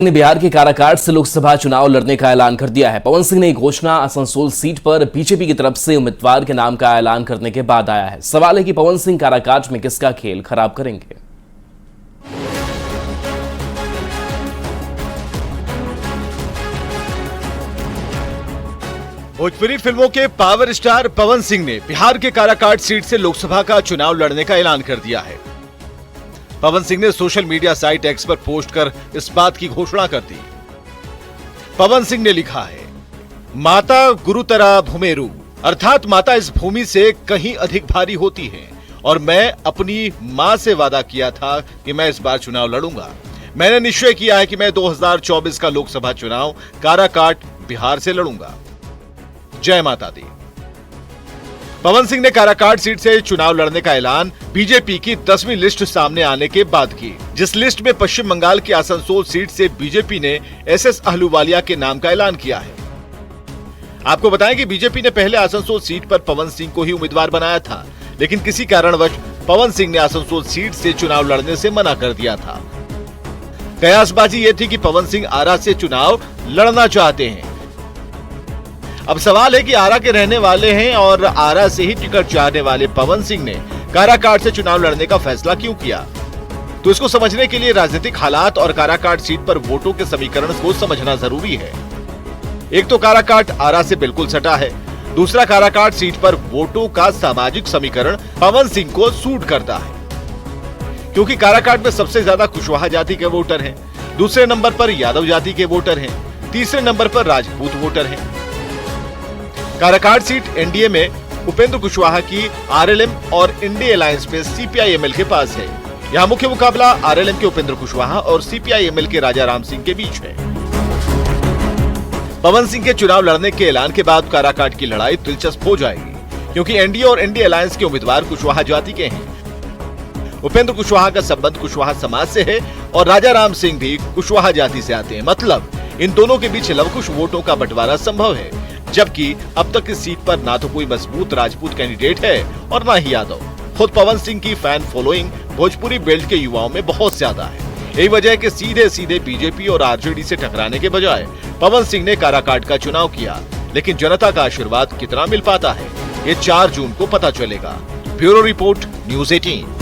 ने बिहार के काराकाट से लोकसभा चुनाव लड़ने का ऐलान कर दिया है। पवन सिंह ने घोषणा आसनसोल सीट पर बीजेपी की तरफ से उम्मीदवार के नाम का ऐलान करने के बाद आया है। सवाल है कि पवन सिंह काराकाट में किसका खेल खराब करेंगे। भोजपुरी फिल्मों के पावर स्टार पवन सिंह ने बिहार के काराकाट सीट से लोकसभा का चुनाव लड़ने का ऐलान कर दिया है। पवन सिंह ने सोशल मीडिया साइट एक्स पर पोस्ट कर इस बात की घोषणा कर दी। पवन सिंह ने लिखा है, माता गुरुतरा भूमेरु, अर्थात माता इस भूमि से कहीं अधिक भारी होती है और मैं अपनी मां से वादा किया था कि मैं इस बार चुनाव लड़ूंगा। मैंने निश्चय किया है कि मैं 2024 का लोकसभा चुनाव काराकाट बिहार से लड़ूंगा। जय माता दी। पवन सिंह ने काराकाट सीट से चुनाव लड़ने का ऐलान बीजेपी की 10वीं लिस्ट सामने आने के बाद की, जिस लिस्ट में पश्चिम बंगाल की आसनसोल सीट से बीजेपी ने एसएस अहलूवालिया के नाम का ऐलान किया है। आपको बताएं कि बीजेपी ने पहले आसनसोल सीट पर पवन सिंह को ही उम्मीदवार बनाया था, लेकिन किसी कारणवश पवन सिंह ने आसनसोल सीट से चुनाव लड़ने से मना कर दिया था। कयासबाजी ये थी कि पवन सिंह आरा से चुनाव लड़ना चाहते हैं। अब सवाल है कि आरा के रहने वाले हैं और आरा से ही टिकट चाहने वाले पवन सिंह ने काराकाट से चुनाव लड़ने का फैसला क्यों किया? तो इसको समझने के लिए राजनीतिक हालात और काराकाट सीट पर वोटों के समीकरण को समझना जरूरी है। एक तो काराकाट आरा से बिल्कुल सटा है, दूसरा काराकाट सीट पर वोटों का सामाजिक समीकरण पवन सिंह को सूट करता है, क्योंकि काराकाट में सबसे ज्यादा कुशवाहा जाति के वोटर हैं, दूसरे नंबर पर यादव जाति के वोटर हैं, तीसरे नंबर पर राजपूत वोटर हैं। काराकाट सीट एनडीए में उपेंद्र कुशवाहा की आरएलएम और इंडिया अलायंस में सीपीआई-एमएल के पास है। यहाँ मुख्य मुकाबला आरएलएम के उपेंद्र कुशवाहा और सीपीआई-एमएल के राजा राम सिंह के बीच है। पवन सिंह के चुनाव लड़ने के ऐलान के बाद काराकाट की लड़ाई दिलचस्प हो जाएगी, क्योंकि एनडीए और इंडिया अलायंस के उम्मीदवार कुशवाहा जाति के हैं। उपेंद्र कुशवाहा का संबंध कुशवाहा समाज से है और राजा राम सिंह भी कुशवाहा जाति से आते हैं। मतलब इन दोनों के बीच लवकुश वोटों का बंटवारा संभव है, जबकि अब तक इस सीट पर ना तो कोई मजबूत राजपूत कैंडिडेट है और ना ही यादव। खुद पवन सिंह की फैन फॉलोइंग भोजपुरी बेल्ट के युवाओं में बहुत ज्यादा है। यही वजह है कि सीधे सीधे बीजेपी और आरजेडी से टकराने के बजाय पवन सिंह ने काराकाट का चुनाव किया। लेकिन जनता का आशीर्वाद कितना मिल पाता है, ये 4 जून को पता चलेगा। Bureau report, news 18।